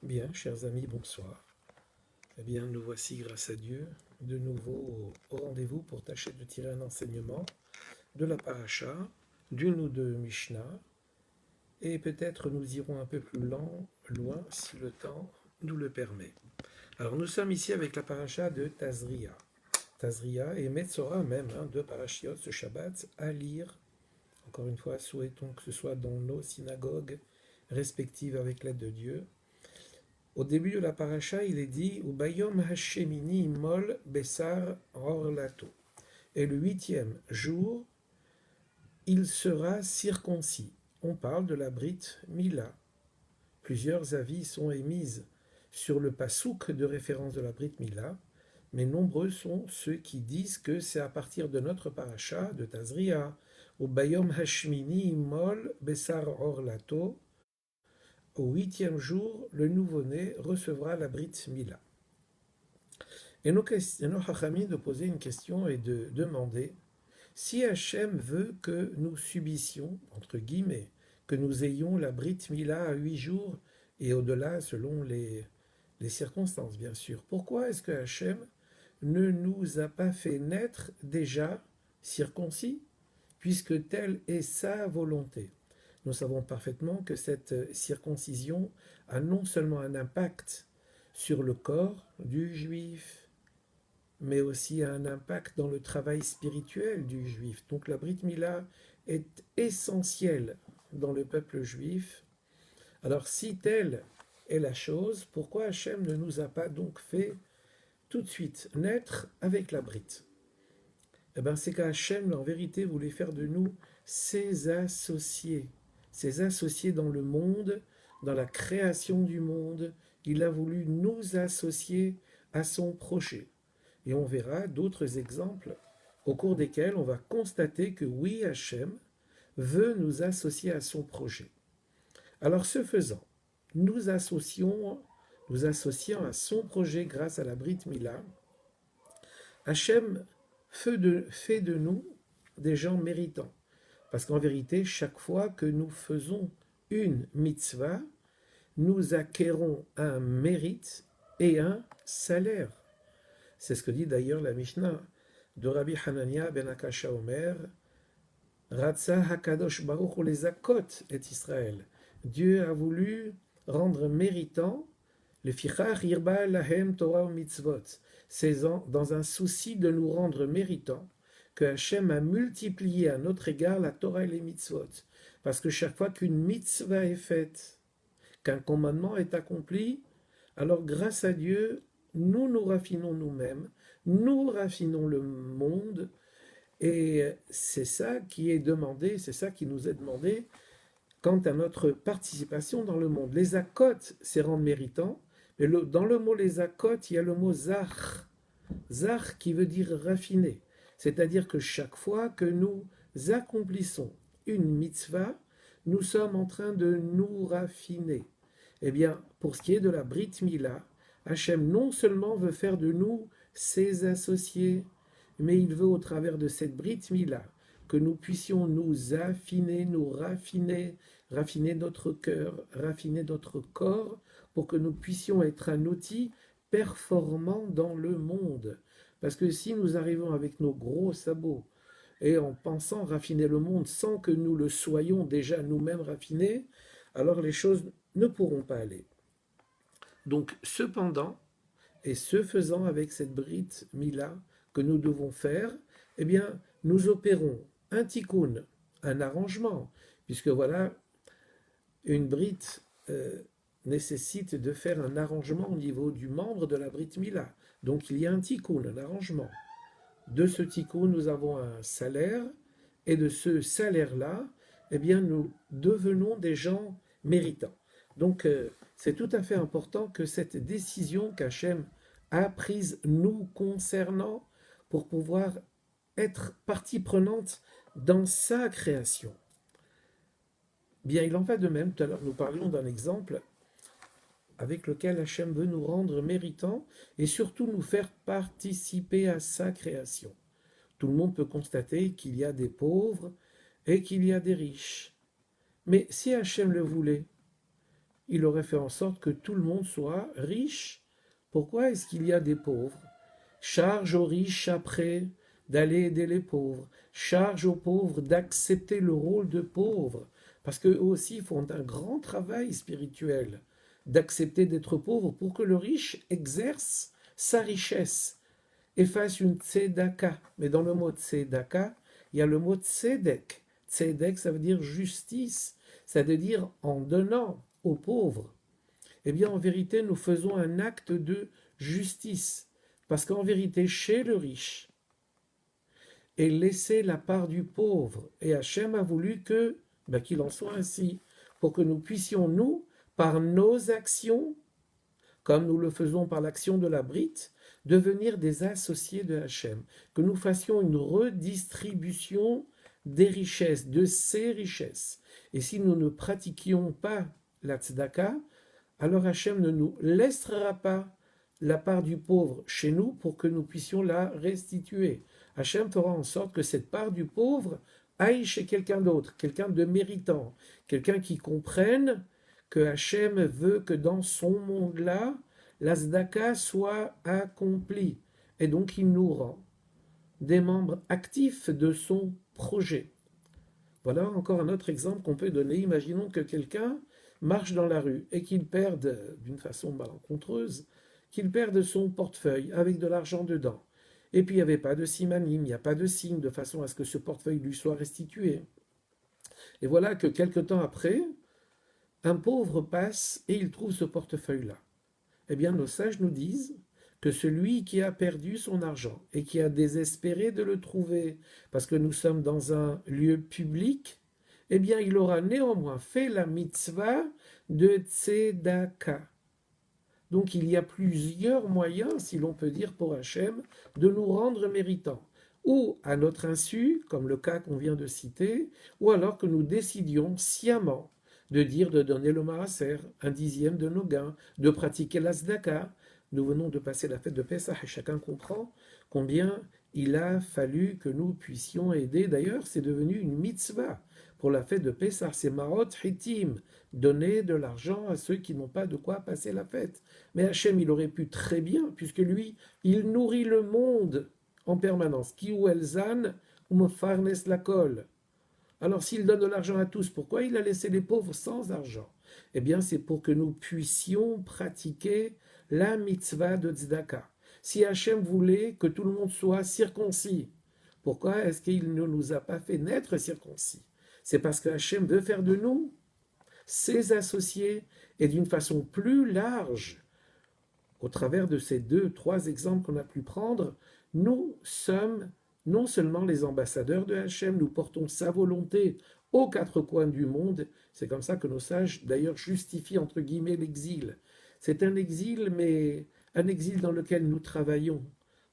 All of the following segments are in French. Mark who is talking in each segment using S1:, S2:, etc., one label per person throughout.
S1: Bien, chers amis, bonsoir. Eh bien, nous voici, grâce à Dieu, de nouveau au rendez-vous pour tâcher de tirer un enseignement de la paracha, d'une ou deux Mishnah, et peut-être nous irons un peu plus loin si le temps nous le permet. Alors, nous sommes ici avec la paracha de Tazria. Tazria et Metzora même, deux parashiot ce Shabbat, à lire. Encore une fois, souhaitons que ce soit dans nos synagogues respectives avec l'aide de Dieu. Au début de la paracha, il est dit Ubayom Hashemini Mol Bessar Orlato. Et le 8e jour, il sera circoncis. On parle de la Brit Mila. Plusieurs avis sont émis sur le pasouk de référence de la Brit Mila, mais nombreux sont ceux qui disent que c'est à partir de notre paracha, de Tazria, Ubayom Hashemini Mol Bessar Orlato. Au 8e jour, le nouveau-né recevra la Brit Mila. Et nos Chachamim de poser une question et de demander si Hachem veut que nous subissions, entre guillemets, que nous ayons la Brit Mila à 8 jours et au-delà selon les circonstances, bien sûr. Pourquoi est-ce que Hachem ne nous a pas fait naître déjà circoncis, puisque telle est sa volonté? Nous savons parfaitement que cette circoncision a non seulement un impact sur le corps du juif, mais aussi un impact dans le travail spirituel du juif. Donc la Brit Mila est essentielle dans le peuple juif. Alors si telle est la chose, pourquoi Hachem ne nous a pas donc fait tout de suite naître avec la Brit? Eh bien c'est qu'Hachem en vérité voulait faire de nous ses associés dans le monde, dans la création du monde. Il a voulu nous associer à son projet. Et on verra d'autres exemples au cours desquels on va constater que oui, Hachem veut nous associer à son projet. Alors ce faisant, nous associant à son projet grâce à la Brit Mila, Hachem fait de nous des gens méritants. Parce qu'en vérité, chaque fois que nous faisons une mitzvah, nous acquérons un mérite et un salaire. C'est ce que dit d'ailleurs la Mishnah de Rabbi Hanania ben Akasha Omer, Ratza Hakadosh Baruch Hu lezakot et Israël. Dieu a voulu rendre méritant le fichach irba lahem Torah mitzvot. C'est dans un souci de nous rendre méritants que Hachem a multiplié à notre égard la Torah et les mitzvot. Parce que chaque fois qu'une mitzvah est faite, qu'un commandement est accompli, alors grâce à Dieu, nous nous raffinons nous-mêmes, nous raffinons le monde, et c'est ça qui est demandé, c'est ça qui nous est demandé quant à notre participation dans le monde. Les akot, c'est rendre méritant, mais dans le mot les akot, il y a le mot zach, zach qui veut dire raffiner. C'est-à-dire que chaque fois que nous accomplissons une mitzvah, nous sommes en train de nous raffiner. Eh bien, pour ce qui est de la Brit Mila, Hachem non seulement veut faire de nous ses associés, mais il veut au travers de cette Brit Mila que nous puissions nous affiner, nous raffiner, raffiner notre cœur, raffiner notre corps, pour que nous puissions être un outil performant dans le monde. Parce que si nous arrivons avec nos gros sabots et en pensant raffiner le monde sans que nous le soyons déjà nous-mêmes raffinés, alors les choses ne pourront pas aller. Donc, cependant, et ce faisant avec cette Brit Mila que nous devons faire, eh bien, nous opérons un tikkun, un arrangement, puisque voilà, une Brit nécessite de faire un arrangement au niveau du membre de la Brit Mila. Donc, il y a un tikkun, un arrangement. De ce tikkun, nous avons un salaire, et de ce salaire-là, eh bien, nous devenons des gens méritants. Donc, c'est tout à fait important que cette décision qu'Hachem a prise nous concernant pour pouvoir être partie prenante dans sa création. Bien, il en va de même. Tout à l'heure, nous parlions d'un exemple avec lequel Hachem veut nous rendre méritants et surtout nous faire participer à sa création. Tout le monde peut constater qu'il y a des pauvres et qu'il y a des riches. Mais si Hachem le voulait, il aurait fait en sorte que tout le monde soit riche. Pourquoi est-ce qu'il y a des pauvres? Charge aux riches après d'aller aider les pauvres. Charge aux pauvres d'accepter le rôle de pauvre. Parce qu'eux aussi font un grand travail spirituel d'accepter d'être pauvres pour que le riche exerce sa richesse et fasse une tzedaka. Mais dans le mot tzedaka, il y a le mot tzedek. Tzedek, ça veut dire justice. Ça veut dire en donnant aux pauvres. Eh bien, en vérité, nous faisons un acte de justice. Parce qu'en vérité, chez le riche, est laissée la part du pauvre. Et Hachem a voulu qu'il en soit ainsi, pour que nous puissions, nous, par nos actions, comme nous le faisons par l'action de la Brite, devenir des associés de Hachem, que nous fassions une redistribution des richesses, de ces richesses. Et si nous ne pratiquions pas la tzedaka, alors Hachem ne nous laissera pas la part du pauvre chez nous pour que nous puissions la restituer. Hachem fera en sorte que cette part du pauvre aille chez quelqu'un d'autre, quelqu'un de méritant, quelqu'un qui comprenne que Hachem veut que dans son monde-là, la tzedaka soit accomplie. Et donc il nous rend des membres actifs de son projet. Voilà encore un autre exemple qu'on peut donner. Imaginons que quelqu'un marche dans la rue et qu'il perde, d'une façon malencontreuse, qu'il perde son portefeuille avec de l'argent dedans. Et puis il n'y avait pas de simanim, il n'y a pas de signe de façon à ce que ce portefeuille lui soit restitué. Et voilà que quelque temps après, un pauvre passe et il trouve ce portefeuille-là. Eh bien, nos sages nous disent que celui qui a perdu son argent et qui a désespéré de le trouver, parce que nous sommes dans un lieu public, eh bien, il aura néanmoins fait la mitzvah de tzedaka. Donc, il y a plusieurs moyens, si l'on peut dire pour Hachem, de nous rendre méritants. Ou à notre insu, comme le cas qu'on vient de citer, ou alors que nous décidions sciemment de donner le maaser, un dixième de nos gains, de pratiquer la tzedaka. Nous venons de passer la fête de Pessah et chacun comprend combien il a fallu que nous puissions aider. D'ailleurs, c'est devenu une mitzvah pour la fête de Pessah. C'est Marot Hitim, donner de l'argent à ceux qui n'ont pas de quoi passer la fête. Mais Hachem, il aurait pu très bien, puisque lui, il nourrit le monde en permanence. Ki ou elzan ou mefarnes la kol. Alors s'il donne de l'argent à tous, pourquoi il a laissé les pauvres sans argent? Eh bien, c'est pour que nous puissions pratiquer la mitzvah de tzedaka. Si Hachem voulait que tout le monde soit circoncis, pourquoi est-ce qu'il ne nous a pas fait naître circoncis? C'est parce que Hachem veut faire de nous ses associés et d'une façon plus large. Au travers de ces 2-3 exemples qu'on a pu prendre, nous sommes non seulement les ambassadeurs de Hachem, nous portons sa volonté aux 4 coins du monde. C'est comme ça que nos sages, d'ailleurs, justifient entre guillemets l'exil. C'est un exil, mais un exil dans lequel nous travaillons,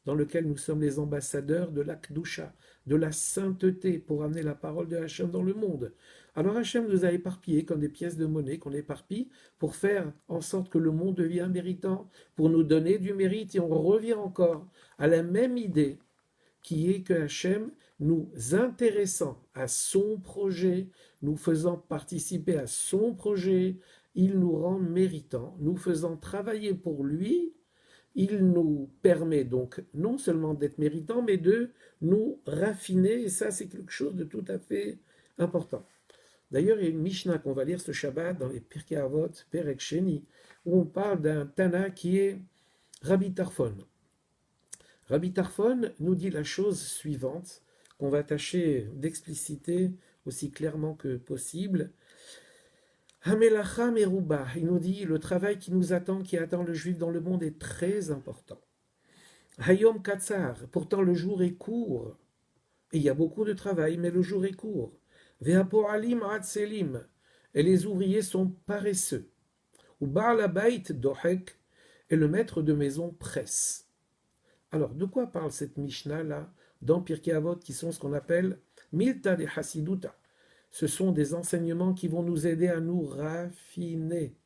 S1: dans lequel nous sommes les ambassadeurs de la Kdusha, de la sainteté, pour amener la parole de Hachem dans le monde. Alors Hachem nous a éparpillés comme des pièces de monnaie qu'on éparpille pour faire en sorte que le monde devienne méritant, pour nous donner du mérite. Et on revient encore à la même idée qui est que Hachem, nous intéressant à son projet, nous faisant participer à son projet, il nous rend méritants, nous faisant travailler pour lui, il nous permet donc non seulement d'être méritants, mais de nous raffiner, et ça c'est quelque chose de tout à fait important. D'ailleurs, il y a une Mishnah qu'on va lire ce Shabbat dans les Pirkei Avot, Perek Sheni, où on parle d'un Tana qui est Rabbi Tarfon. Rabbi Tarfon nous dit la chose suivante, qu'on va tâcher d'expliciter aussi clairement que possible. Hamelacha meruba, il nous dit le travail qui nous attend, qui attend le juif dans le monde est très important. Hayom katsar, pourtant le jour est court. Et il y a beaucoup de travail, mais le jour est court. Ve'apoalim atselim, et les ouvriers sont paresseux. Ou Baal Habayit dohek, et le maître de maison presse. Alors, de quoi parle cette Mishnah-là dans Pirkei Avot, qui sont ce qu'on appelle Milta de Hasiduta? Ce sont des enseignements qui vont nous aider à nous raffiner.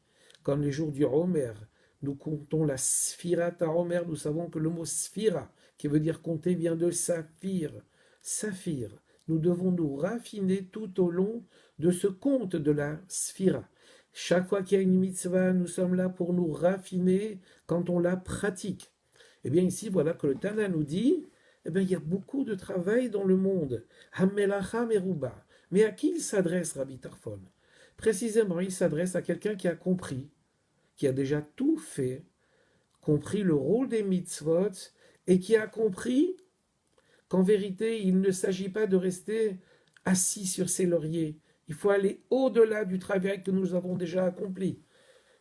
S1: Comme les jours du Homer, nous comptons la Sfirat à Homer, nous savons que le mot Sphira, qui veut dire compter, vient de Saphir. Saphir, nous devons nous raffiner tout au long de ce compte de la Sphira. Chaque fois qu'il y a une mitzvah, nous sommes là pour nous raffiner quand on la pratique. Eh bien ici, voilà que le Tana nous dit, eh bien il y a beaucoup de travail dans le monde. Hamelacha meruba. Mais à qui il s'adresse, Rabbi Tarfon? Précisément, il s'adresse à quelqu'un qui a compris, qui a déjà tout fait, compris le rôle des mitzvot, et qui a compris qu'en vérité, il ne s'agit pas de rester assis sur ses lauriers. Il faut aller au-delà du travail que nous avons déjà accompli.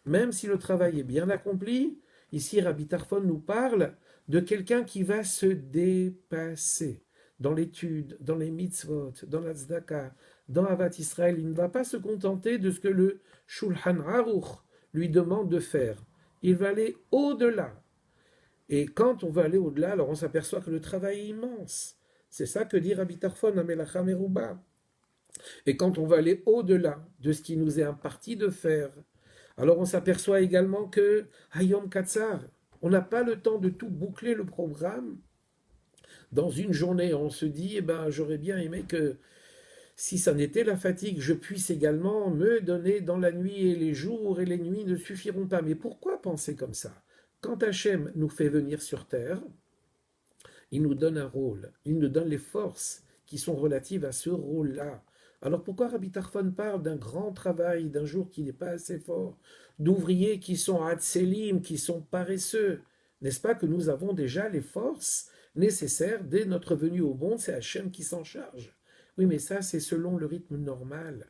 S1: Même si le travail est bien accompli, ici Rabbi Tarfon nous parle de quelqu'un qui va se dépasser dans l'étude, dans les mitzvot, dans la tzedaka, dans Avat Israël. Il ne va pas se contenter de ce que le Shulchan Aruch lui demande de faire. Il va aller au-delà. Et quand on va aller au-delà, alors on s'aperçoit que le travail est immense. C'est ça que dit Rabbi Tarfon à Melacha Meruba. Et quand on va aller au-delà de ce qui nous est imparti de faire, alors on s'aperçoit également que Hayom Katsar, on n'a pas le temps de tout boucler le programme. Dans une journée, on se dit, eh ben, j'aurais bien aimé que si ça n'était la fatigue, je puisse également me donner dans la nuit, et les jours et les nuits ne suffiront pas. Mais pourquoi penser comme ça? Quand Hachem nous fait venir sur terre, il nous donne un rôle, il nous donne les forces qui sont relatives à ce rôle-là. Alors pourquoi Rabbi Tarfon parle d'un grand travail, d'un jour qui n'est pas assez fort, d'ouvriers qui sont hatselim, qui sont paresseux? N'est-ce pas que nous avons déjà les forces nécessaires dès notre venue au monde? C'est Hachem qui s'en charge. Oui, mais ça, c'est selon le rythme normal.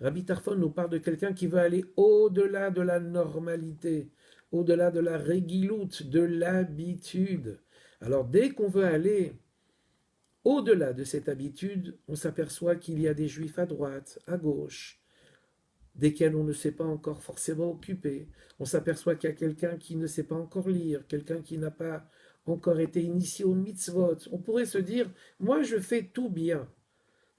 S1: Rabbi Tarfon nous parle de quelqu'un qui veut aller au-delà de la normalité, au-delà de la réguiloute, de l'habitude. Alors dès qu'on veut aller au-delà de cette habitude, on s'aperçoit qu'il y a des juifs à droite, à gauche, desquels on ne s'est pas encore forcément occupé. On s'aperçoit qu'il y a quelqu'un qui ne sait pas encore lire, quelqu'un qui n'a pas encore été initié au mitzvot. On pourrait se dire, moi je fais tout bien.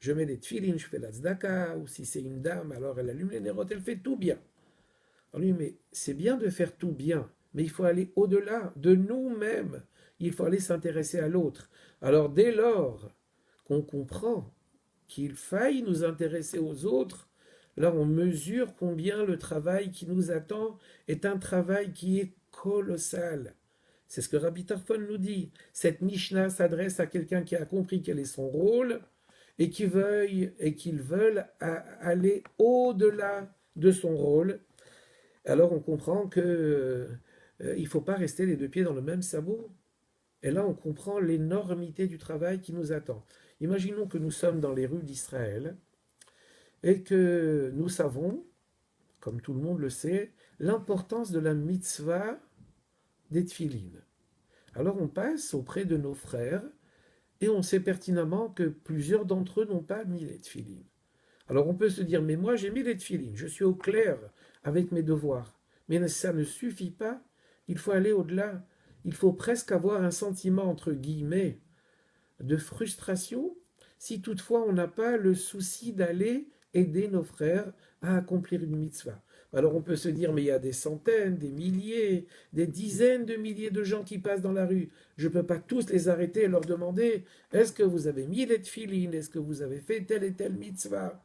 S1: Je mets des tfilines, je fais la tzedaka, ou si c'est une dame, alors elle allume les nérotes, elle fait tout bien. Alors lui, mais c'est bien de faire tout bien, mais il faut aller au-delà de nous-mêmes. Il faut aller s'intéresser à l'autre. Alors dès lors qu'on comprend qu'il faille nous intéresser aux autres, là on mesure combien le travail qui nous attend est un travail qui est colossal. C'est ce que Rabbi Tarfon nous dit. Cette Mishnah s'adresse à quelqu'un qui a compris quel est son rôle et qu'il veuille aller au-delà de son rôle. Alors on comprend que il ne faut pas rester les deux pieds dans le même sabot. Et là, on comprend l'énormité du travail qui nous attend. Imaginons que nous sommes dans les rues d'Israël et que nous savons, comme tout le monde le sait, l'importance de la mitzvah des tfilines. Alors on passe auprès de nos frères et on sait pertinemment que plusieurs d'entre eux n'ont pas mis les tfilines. Alors on peut se dire, mais moi j'ai mis les tfilines, je suis au clair avec mes devoirs. Mais ça ne suffit pas, il faut aller au-delà. Il faut presque avoir un sentiment, entre guillemets, de frustration, si toutefois on n'a pas le souci d'aller aider nos frères à accomplir une mitzvah. Alors on peut se dire, mais il y a des centaines, des milliers, des dizaines de milliers de gens qui passent dans la rue. Je ne peux pas tous les arrêter et leur demander, est-ce que vous avez mis les tfilines, est-ce que vous avez fait telle et telle mitzvah?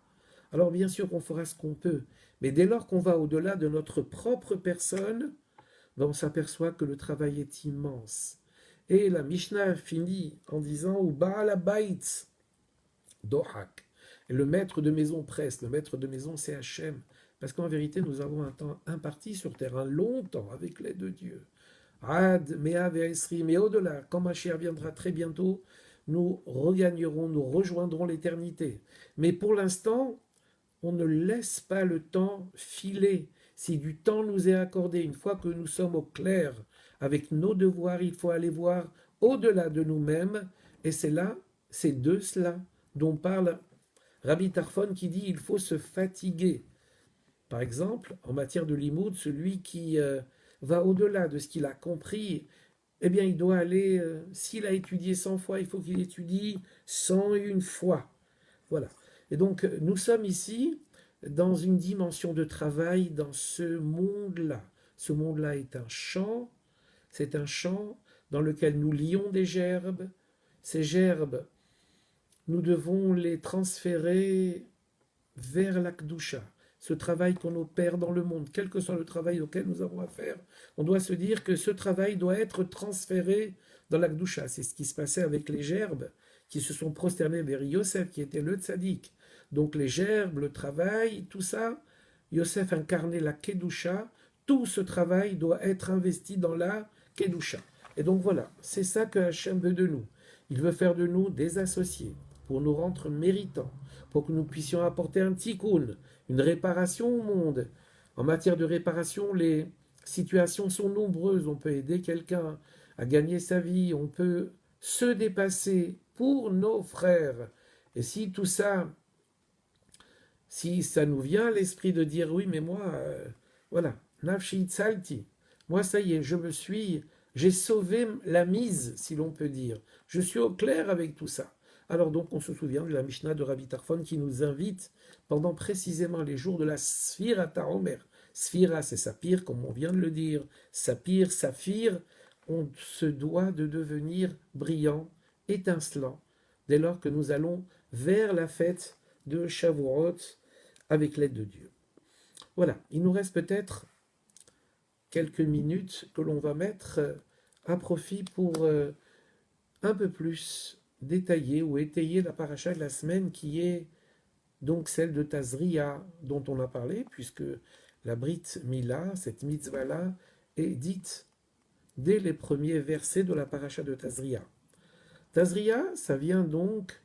S1: Alors bien sûr on fera ce qu'on peut, mais dès lors qu'on va au-delà de notre propre personne, on s'aperçoit que le travail est immense. Et la Mishnah finit en disant ou Baal Habayit Dohak. Et le maître de maison presse. Le maître de maison, c'est Hachem. Parce qu'en vérité, nous avons un temps imparti sur terre, un long temps, avec l'aide de Dieu. Ad, Mea Ve'esri, mais au-delà, quand Mashiach viendra très bientôt, nous regagnerons, nous rejoindrons l'éternité. Mais pour l'instant, on ne laisse pas le temps filer. Si du temps nous est accordé, une fois que nous sommes au clair avec nos devoirs, il faut aller voir au-delà de nous-mêmes. Et c'est là, c'est de cela dont parle Rabbi Tarfon qui dit il faut se fatiguer. Par exemple, en matière de limoud, celui qui va au-delà de ce qu'il a compris, eh bien il doit aller, s'il a étudié 100 fois, il faut qu'il étudie 101 fois. Voilà. Et donc, nous sommes ici dans une dimension de travail dans ce monde-là. Ce monde-là est un champ, c'est un champ dans lequel nous lions des gerbes. Ces gerbes, nous devons les transférer vers la Kedusha. ce travail qu'on opère dans le monde, quel que soit le travail auquel nous avons à faire, on doit se dire que ce travail doit être transféré dans la Gdusha. C'est ce qui se passait avec les gerbes qui se sont prosternés vers Yosef, qui était le tzaddik. Donc les gerbes, le travail, tout ça, Yosef incarnait la Kedusha, tout ce travail doit être investi dans la Kedusha. Et donc voilà, c'est ça que Hachem veut de nous. Il veut faire de nous des associés, pour nous rendre méritants, pour que nous puissions apporter un tikkun, une réparation au monde. En matière de réparation, les situations sont nombreuses. On peut aider quelqu'un à gagner sa vie, on peut se dépasser pour nos frères. Et si tout ça, si ça nous vient à l'esprit de dire oui, mais moi, voilà, nafshi tzalti, moi ça y est, j'ai sauvé la mise, si l'on peut dire. Je suis au clair avec tout ça. Alors donc on se souvient de la Mishnah de Rabbi Tarfon qui nous invite pendant précisément les jours de la Sphira Taomer. Sphira, c'est Saphir, comme on vient de le dire. Saphir, Saphir, on se doit de devenir brillant, étincelant, dès lors que nous allons vers la fête de Shavuot avec l'aide de Dieu. Voilà, il nous reste peut-être quelques minutes que l'on va mettre à profit pour un peu plus détailler ou étayer la paracha de la semaine qui est donc celle de Tazria dont on a parlé, puisque la Brit Mila, cette mitzvah-là, est dite dès les premiers versets de la paracha de Tazria. Tazria, ça vient donc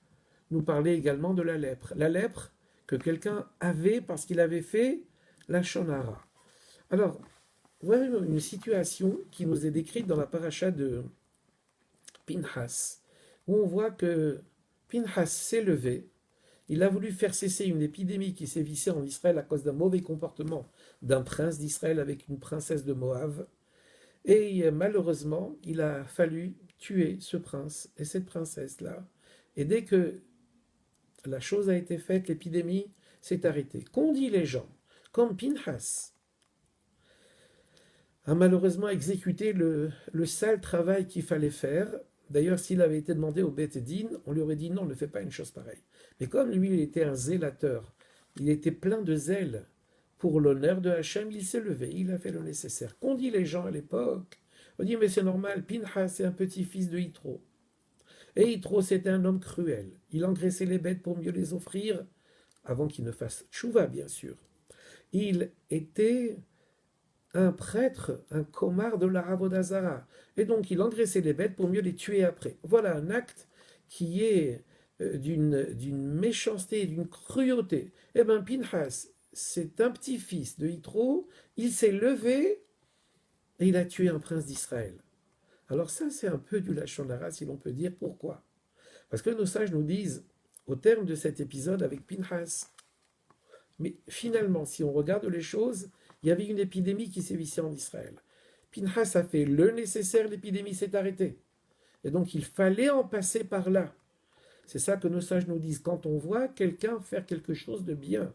S1: nous parler également de la lèpre. La lèpre que quelqu'un avait parce qu'il avait fait la shonara. Alors, voilà une situation qui nous est décrite dans la paracha de Pinhas, où on voit que Pinhas s'est levé, il a voulu faire cesser une épidémie qui sévissait en Israël à cause d'un mauvais comportement d'un prince d'Israël avec une princesse de Moab, et malheureusement, il a fallu tuer ce prince et cette princesse-là, et dès que la chose a été faite, l'épidémie s'est arrêtée. Qu'ont dit les gens? Comme Pinhas a malheureusement exécuté le sale travail qu'il fallait faire. D'ailleurs, s'il avait été demandé au Beth Din, on lui aurait dit non, ne fais pas une chose pareille. Mais comme lui, il était un zélateur, il était plein de zèle pour l'honneur de Hachem, il s'est levé, il a fait le nécessaire. Qu'ont dit les gens à l'époque? On dit, mais c'est normal, Pinhas c'est un petit-fils de Yitro. Et Yitro, c'était un homme cruel. Il engraissait les bêtes pour mieux les offrir, avant qu'il ne fasse tchouva, bien sûr. Il était un prêtre, un comar de la Avodah. Et donc, il engraissait les bêtes pour mieux les tuer après. Voilà un acte qui est d'une méchanceté, d'une cruauté. Eh bien, Pinhas, c'est un petit-fils de Yitro, il s'est levé et il a tué un prince d'Israël. Alors ça, c'est un peu du Lachon Hara, si l'on peut dire. Pourquoi? Parce que nos sages nous disent, au terme de cet épisode avec Pinhas, mais finalement, si on regarde les choses, il y avait une épidémie qui sévissait en Israël. Pinhas a fait le nécessaire, l'épidémie s'est arrêtée. Et donc il fallait en passer par là. C'est ça que nos sages nous disent. Quand on voit quelqu'un faire quelque chose de bien,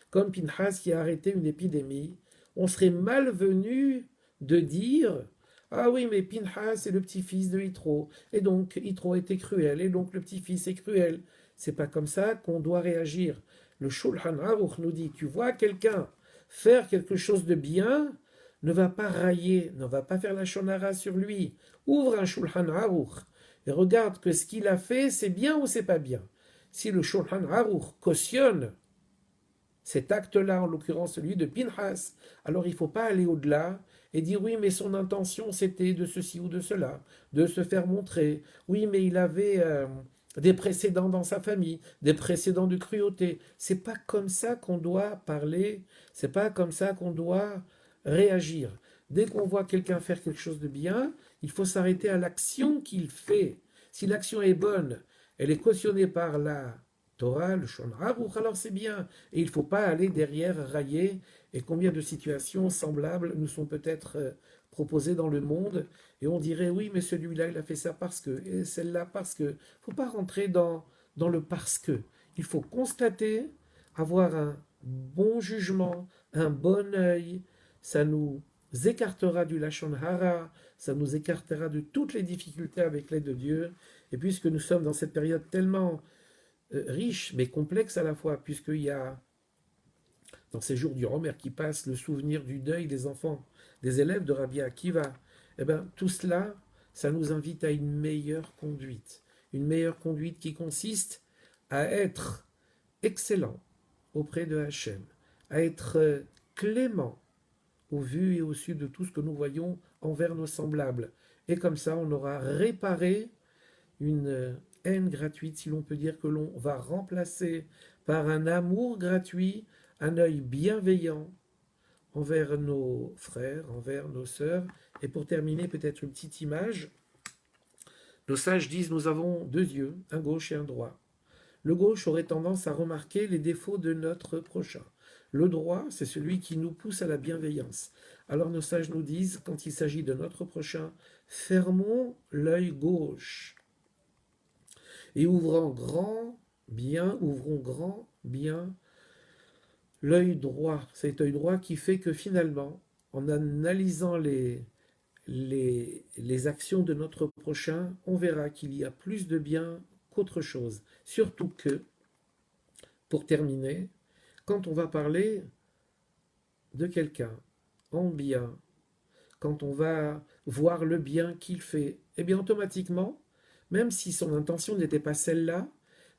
S1: comme Pinhas qui a arrêté une épidémie, on serait malvenu de dire « Ah oui, mais Pinhas est le petit-fils de Yitro, et donc Yitro était cruel, et donc le petit-fils est cruel. » C'est pas comme ça qu'on doit réagir. Le Shulchan Aruch nous dit « Tu vois quelqu'un faire quelque chose de bien, ne va pas railler, ne va pas faire la shonara sur lui. Ouvre un Shulchan Aruch et regarde que ce qu'il a fait, c'est bien ou c'est pas bien. Si le Shulchan Aruch cautionne cet acte-là, en l'occurrence celui de Pinhas, alors il ne faut pas aller au-delà et dire oui, mais son intention c'était de ceci ou de cela, de se faire montrer. Oui, mais il avait des précédents dans sa famille, des précédents de cruauté. C'est pas comme ça qu'on doit parler, c'est pas comme ça qu'on doit réagir. Dès qu'on voit quelqu'un faire quelque chose de bien, il faut s'arrêter à l'action qu'il fait. Si l'action est bonne, elle est cautionnée par la Torah, le Shon Aruch, alors c'est bien. Et il ne faut pas aller derrière railler. Et combien de situations semblables nous sont peut-être proposées dans le monde. Et on dirait, oui, mais celui-là, il a fait ça parce que, et celle-là parce que. Il ne faut pas rentrer dans le parce que. Il faut constater, avoir un bon jugement, un bon œil. Ça nous écartera du Lachon Hara, ça nous écartera de toutes les difficultés avec l'aide de Dieu. Et puisque nous sommes dans cette période tellement riche mais complexe à la fois, puisqu'il y a dans ces jours du Homer qui passent, le souvenir du deuil des enfants, des élèves de Rabbi Akiva, eh bien, tout cela, ça nous invite à une meilleure conduite qui consiste à être excellent auprès de Hachem, à être clément au vu et au su de tout ce que nous voyons envers nos semblables. Et comme ça, on aura réparé une haine gratuite, si l'on peut dire, que l'on va remplacer par un amour gratuit, un œil bienveillant envers nos frères, envers nos sœurs. Et pour terminer, peut-être une petite image. Nos sages disent, nous avons deux yeux, un gauche et un droit. Le gauche aurait tendance à remarquer les défauts de notre prochain. Le droit, c'est celui qui nous pousse à la bienveillance. Alors nos sages nous disent, quand il s'agit de notre prochain, fermons l'œil gauche et ouvrons grand bien l'œil droit. Cet œil droit qui fait que finalement, en analysant les actions de notre prochain, on verra qu'il y a plus de bien qu'autre chose. Surtout que, pour terminer, quand on va parler de quelqu'un en bien, quand on va voir le bien qu'il fait, eh bien automatiquement, même si son intention n'était pas celle-là,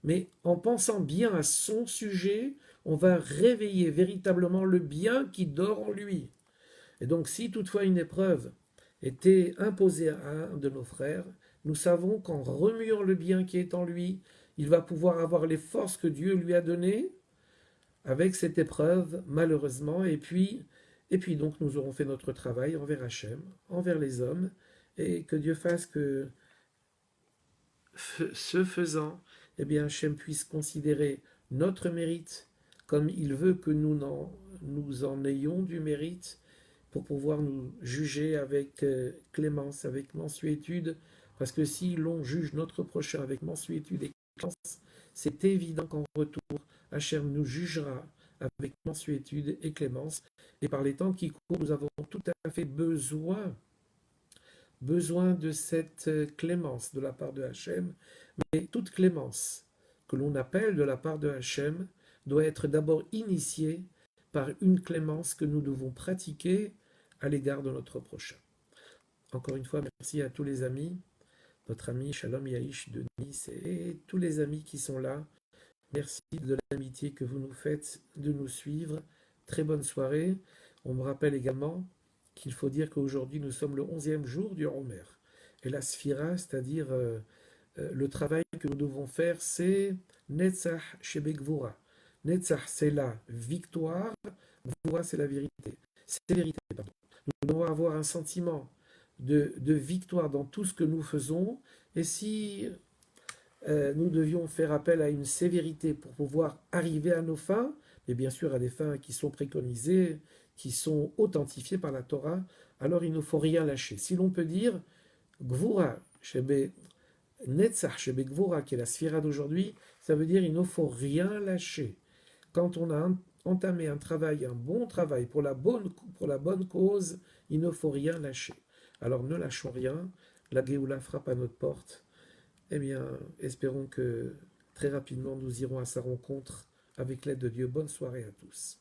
S1: mais en pensant bien à son sujet, on va réveiller véritablement le bien qui dort en lui. Et donc si toutefois une épreuve était imposée à un de nos frères, nous savons qu'en remuant le bien qui est en lui, il va pouvoir avoir les forces que Dieu lui a données avec cette épreuve, malheureusement, et puis donc nous aurons fait notre travail envers Hachem, envers les hommes, et que Dieu fasse que, ce faisant, eh bien Hachem puisse considérer notre mérite comme il veut que nous en ayons du mérite pour pouvoir nous juger avec clémence, avec mansuétude, parce que si l'on juge notre prochain avec mansuétude et clémence, c'est évident qu'en retour, Hachem nous jugera avec mansuétude et clémence. Et par les temps qui courent, nous avons tout à fait besoin de cette clémence de la part de Hachem. Mais toute clémence que l'on appelle de la part de Hachem doit être d'abord initiée par une clémence que nous devons pratiquer à l'égard de notre prochain. Encore une fois, merci à tous les amis, notre ami Shalom Yahish de Nice et tous les amis qui sont là. Merci de l'amitié que vous nous faites de nous suivre. Très bonne soirée. On me rappelle également qu'il faut dire qu'aujourd'hui nous sommes le 11e jour du Homer. Et la Sphira, c'est-à-dire le travail que nous devons faire, c'est Netzach Shebegvura. Netzach, c'est la victoire. Gvura, c'est la vérité. C'est la vérité, pardon. Nous devons avoir un sentiment de victoire dans tout ce que nous faisons. Et si nous devions faire appel à une sévérité pour pouvoir arriver à nos fins, mais bien sûr à des fins qui sont préconisées, qui sont authentifiées par la Torah, alors il ne faut rien lâcher. Si l'on peut dire, Gvura, Shebe Netzach, Shebe Gvura, qui est la sphira d'aujourd'hui, ça veut dire il ne faut rien lâcher. Quand on a entamé un travail, un bon travail pour la bonne cause, il ne faut rien lâcher. Alors ne lâchons rien, la Géoula frappe à notre porte. Eh bien, espérons que très rapidement nous irons à sa rencontre avec l'aide de Dieu. Bonne soirée à tous.